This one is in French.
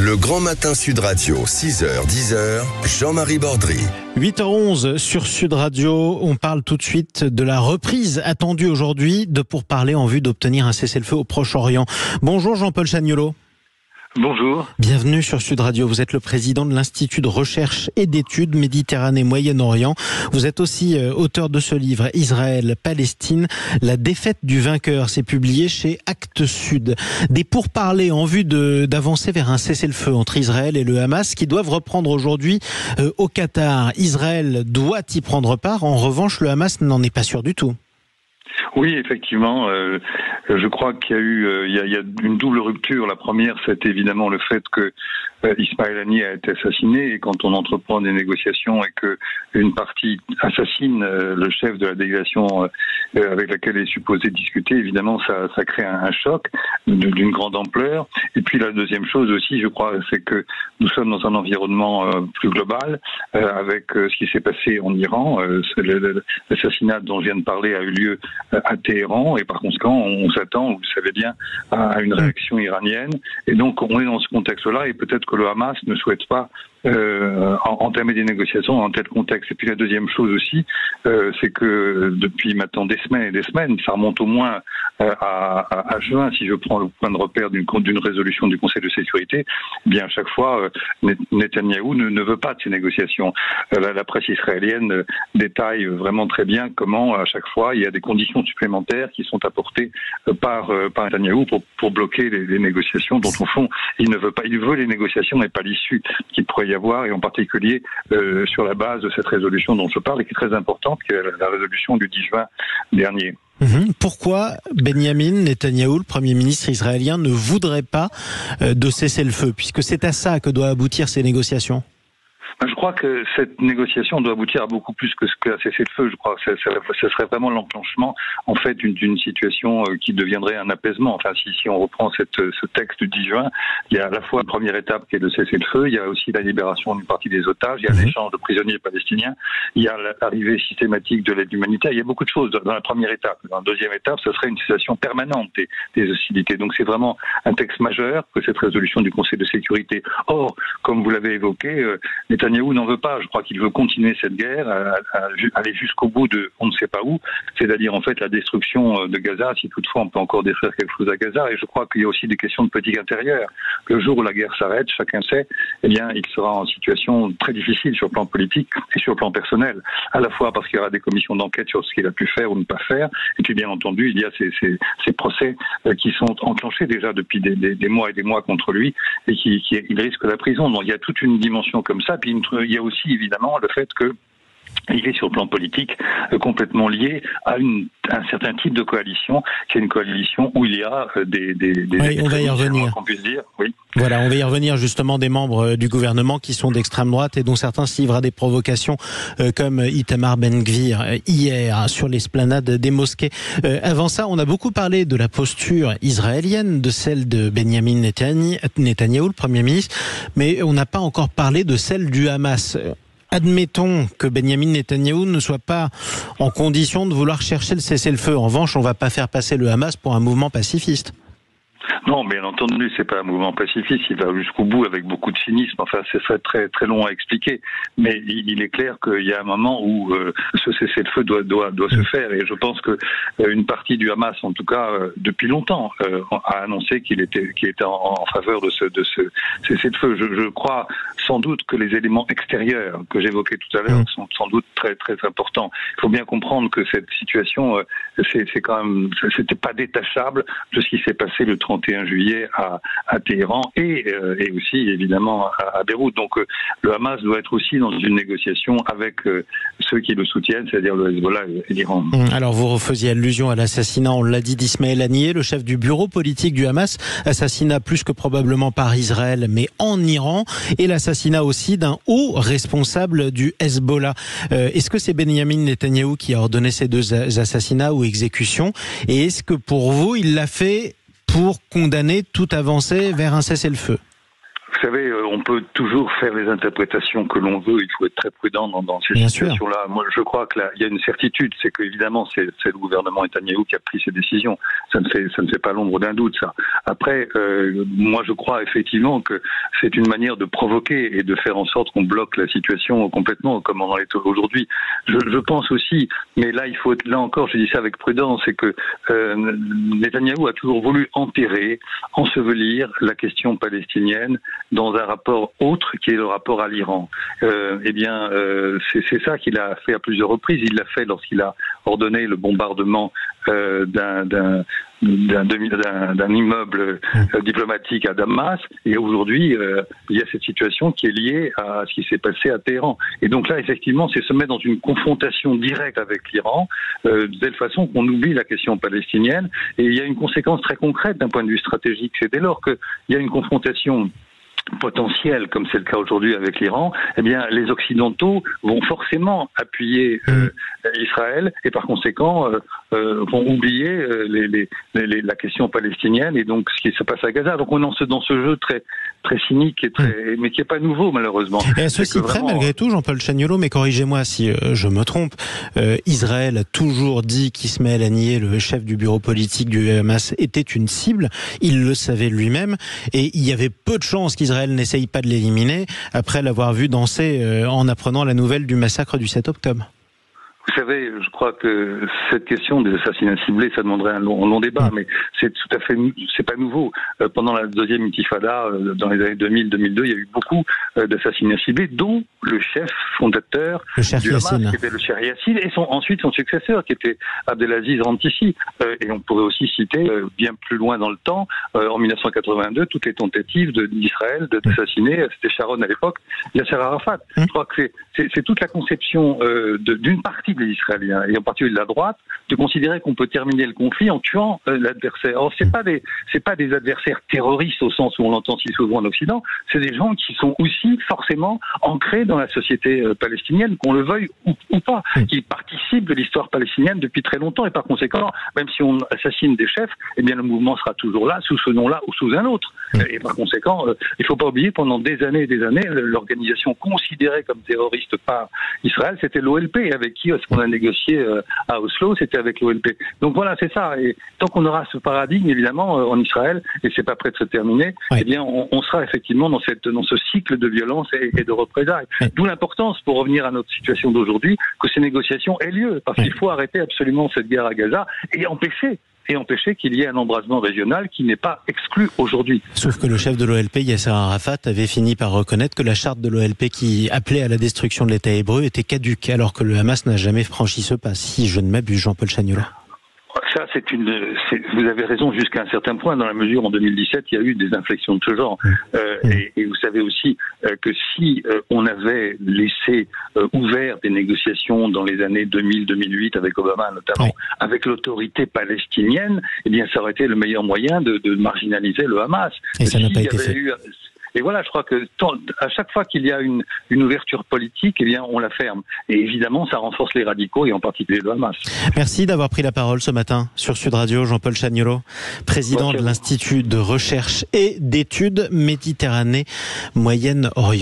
Le Grand Matin Sud Radio, 6h, 10h, Jean-Marie Bordry. 8h11 sur Sud Radio, on parle tout de suite de la reprise attendue aujourd'hui de pourparlers en vue d'obtenir un cessez-le-feu au Proche-Orient. Bonjour Jean-Paul Chagnolot. Bonjour. Bienvenue sur Sud Radio. Vous êtes le président de l'Institut de recherche et d'études Méditerranée-Moyen-Orient. Vous êtes aussi auteur de ce livre, Israël-Palestine, la défaite du vainqueur. C'est publié chez Actes Sud. Des pourparlers en vue d'avancer vers un cessez-le-feu entre Israël et le Hamas qui doivent reprendre aujourd'hui au Qatar. Israël doit y prendre part. En revanche, le Hamas n'en est pas sûr du tout. Oui, effectivement, je crois qu'il y a eu il y a une double rupture. La première, c'est évidemment le fait que Ismaël Haniyeh a été assassiné, et quand on entreprend des négociations et que une partie assassine le chef de la délégation avec laquelle elle est supposée discuter, évidemment ça crée un choc d'une grande ampleur. Et puis la deuxième chose aussi, je crois, c'est que nous sommes dans un environnement plus global avec ce qui s'est passé en Iran. L'assassinat dont je viens de parler a eu lieu à Téhéran, et par conséquent on s'attend, vous le savez bien, à une réaction iranienne. Et donc on est dans ce contexte-là, et peut-être que le Hamas ne souhaite pas entamer des négociations dans un tel contexte. Et puis la deuxième chose aussi, c'est que depuis maintenant des semaines et des semaines, ça remonte au moins à juin, si je prends le point de repère d'une résolution du Conseil de sécurité, eh bien à chaque fois, Netanyahou ne veut pas de ces négociations. La presse israélienne détaille vraiment très bien comment à chaque fois il y a des conditions supplémentaires qui sont apportées par Netanyahou pour bloquer les négociations dont au fond il ne veut pas. Il veut les négociations mais pas l'issue qu'il pourrait y avoir, et en particulier sur la base de cette résolution dont je parle et qui est très importante, qui est la résolution du 10 juin dernier. Pourquoi Benyamin Netanyahou, le Premier ministre israélien, ne voudrait pas de cessez-le-feu, puisque c'est à ça que doivent aboutir ces négociations? Je crois que cette négociation doit aboutir à beaucoup plus que un cessez-le-feu. Je crois que ce serait vraiment l'enclenchement, en fait, d'une situation qui deviendrait un apaisement. Enfin, si on reprend ce texte du 10 juin, il y a à la fois une première étape qui est le cessez-le-feu, il y a aussi la libération d'une partie des otages, il y a l'échange de prisonniers palestiniens, il y a l'arrivée systématique de l'aide humanitaire. Il y a beaucoup de choses dans la première étape. Dans la deuxième étape, ce serait une cessation permanente des hostilités. Donc c'est vraiment un texte majeur que cette résolution du Conseil de sécurité. Or, comme vous l'avez évoqué, Netanyahou n'en veut pas. Je crois qu'il veut continuer cette guerre, aller jusqu'au bout de on ne sait pas où, c'est-à-dire en fait la destruction de Gaza, si toutefois on peut encore détruire quelque chose à Gaza. Et je crois qu'il y a aussi des questions de politique intérieure. Le jour où la guerre s'arrête, chacun sait, eh bien, il sera en situation très difficile sur le plan politique et sur le plan personnel. À la fois parce qu'il y aura des commissions d'enquête sur ce qu'il a pu faire ou ne pas faire, et puis bien entendu, il y a ces procès qui sont enclenchés déjà depuis des mois et des mois contre lui, et il risque la prison. Donc il y a toute une dimension comme ça. Puis il y a aussi évidemment le fait que il est sur le plan politique complètement lié à un certain type de coalition, qui est une coalition où il y a oui, on va y revenir. Qu'on puisse dire. Oui. Voilà, on va y revenir justement, des membres du gouvernement qui sont d'extrême droite et dont certains se livrent à des provocations comme Itamar Ben-Gvir hier sur l'esplanade des mosquées. Avant ça, on a beaucoup parlé de la posture israélienne, de celle de Benyamin Netanyahou, le Premier ministre, mais on n'a pas encore parlé de celle du Hamas. Admettons que Benyamin Netanyahou ne soit pas en condition de vouloir chercher le cessez-le-feu. En revanche, on ne va pas faire passer le Hamas pour un mouvement pacifiste. Non, bien entendu, c'est pas un mouvement pacifiste. Il va jusqu'au bout avec beaucoup de cynisme. Enfin, c'est très très long à expliquer. Mais il est clair qu'il y a un moment où ce cessez-le-feu doit se faire. Et je pense que une partie du Hamas, en tout cas depuis longtemps, a annoncé qu'il était en faveur de ce cessez-le-feu. Je crois sans doute que les éléments extérieurs que j'évoquais tout à l'heure sont sans doute très très importants. Il faut bien comprendre que cette situation, c'est quand même, c'était pas détachable de ce qui s'est passé le 31 juillet à Téhéran et aussi évidemment à Beyrouth. Donc le Hamas doit être aussi dans une négociation avec ceux qui le soutiennent, c'est-à-dire le Hezbollah et l'Iran. Alors vous refaisiez allusion à l'assassinat, on l'a dit, d'Ismaël Haniyeh, le chef du bureau politique du Hamas, assassinat plus que probablement par Israël, mais en Iran, et l'assassinat aussi d'un haut responsable du Hezbollah. Est-ce que c'est Benyamin Netanyahou qui a ordonné ces deux assassinats ou exécutions, et est-ce que pour vous il l'a fait pour condamner toute avancée vers un cessez-le-feu? Vous savez, on peut toujours faire les interprétations que l'on veut. Il faut être très prudent dans ces situations-là. Moi, je crois que il y a une certitude, c'est qu'évidemment, c'est le gouvernement Netanyahou qui a pris ces décisions. Ça ne fait pas l'ombre d'un doute, ça. Après, moi, je crois effectivement que c'est une manière de provoquer et de faire en sorte qu'on bloque la situation complètement, comme on en est aujourd'hui. Je pense aussi, mais là, il faut être, là encore, je dis ça avec prudence, c'est que Netanyahou a toujours voulu ensevelir la question palestinienne dans un rapport autre qui est le rapport à l'Iran. C'est ça qu'il a fait à plusieurs reprises. Il l'a fait lorsqu'il a ordonné le bombardement d'un immeuble diplomatique à Damas, et aujourd'hui il y a cette situation qui est liée à ce qui s'est passé à Téhéran. Et donc là, effectivement, c'est se mettre dans une confrontation directe avec l'Iran, de telle façon qu'on oublie la question palestinienne. Et il y a une conséquence très concrète d'un point de vue stratégique, c'est dès lors qu'il y a une confrontation potentiel, comme c'est le cas aujourd'hui avec l'Iran, eh bien, les Occidentaux vont forcément appuyer Israël et par conséquent vont oublier la question palestinienne et donc ce qui se passe à Gaza. Donc on est dans ce jeu très très cynique et mais qui est pas nouveau malheureusement. Et à ceci près, malgré tout, Jean-Paul Chagnolot, mais corrigez-moi si je me trompe, Israël a toujours dit qu'Ismaël Haniyeh, le chef du bureau politique du Hamas, était une cible. Il le savait lui-même et il y avait peu de chances qu'Israël n'essaye pas de l'éliminer après l'avoir vu danser en apprenant la nouvelle du massacre du 7 octobre. Vous savez, je crois que cette question des assassinats ciblés, ça demanderait un long débat, mais c'est tout à fait, c'est pas nouveau. Pendant la deuxième intifada, dans les années 2000-2002, il y a eu beaucoup d'assassinats ciblés, dont le chef fondateur du Hamas, qui était le Cheikh Yassine, et ensuite son successeur, qui était Abdelaziz Rantisi. Et on pourrait aussi citer, bien plus loin dans le temps, en 1982, toutes les tentatives d'Israël d'assassiner, c'était Sharon à l'époque, Yasser Arafat. Je crois que c'est toute la conception d'une partie des Israéliens, et en particulier de la droite, de considérer qu'on peut terminer le conflit en tuant l'adversaire. Or, c'est pas des adversaires terroristes au sens où on l'entend si souvent en Occident, c'est des gens qui sont aussi forcément ancrés dans la société palestinienne, qu'on le veuille ou pas, qui participent de l'histoire palestinienne depuis très longtemps, et par conséquent, même si on assassine des chefs, eh bien le mouvement sera toujours là, sous ce nom-là ou sous un autre. Et par conséquent, il faut pas oublier, pendant des années et des années, l'organisation considérée comme terroriste par Israël, c'était l'OLP, avec qui ce qu'on a négocié à Oslo, c'était avec l'OLP. Donc voilà, c'est ça. Et tant qu'on aura ce paradigme, évidemment, en Israël, et c'est pas prêt de se terminer, eh bien, on sera effectivement dans ce cycle de violence et de représailles. D'où l'importance, pour revenir à notre situation d'aujourd'hui, que ces négociations aient lieu, parce qu'il faut arrêter absolument cette guerre à Gaza et empêcher qu'il y ait un embrasement régional qui n'est pas exclu aujourd'hui. Sauf que le chef de l'OLP, Yasser Arafat, avait fini par reconnaître que la charte de l'OLP qui appelait à la destruction de l'État hébreu était caduque, alors que le Hamas n'a jamais franchi ce pas, si je ne m'abuse, Jean-Paul Chagnolot. Ça, vous avez raison jusqu'à un certain point, dans la mesure, en 2017, il y a eu des inflexions de ce genre. Et vous savez aussi que si on avait laissé ouvert des négociations dans les années 2000-2008 avec Obama, notamment, avec l'autorité palestinienne, eh bien, ça aurait été le meilleur moyen de marginaliser le Hamas. Et ça n'a pas été fait. Et voilà, je crois que à chaque fois qu'il y a une ouverture politique, eh bien, on la ferme. Et évidemment, ça renforce les radicaux et en particulier le Hamas. Merci d'avoir pris la parole ce matin sur Sud Radio, Jean-Paul Chagnolot, président de l'Institut de recherche et d'études Méditerranée Moyenne-Orient.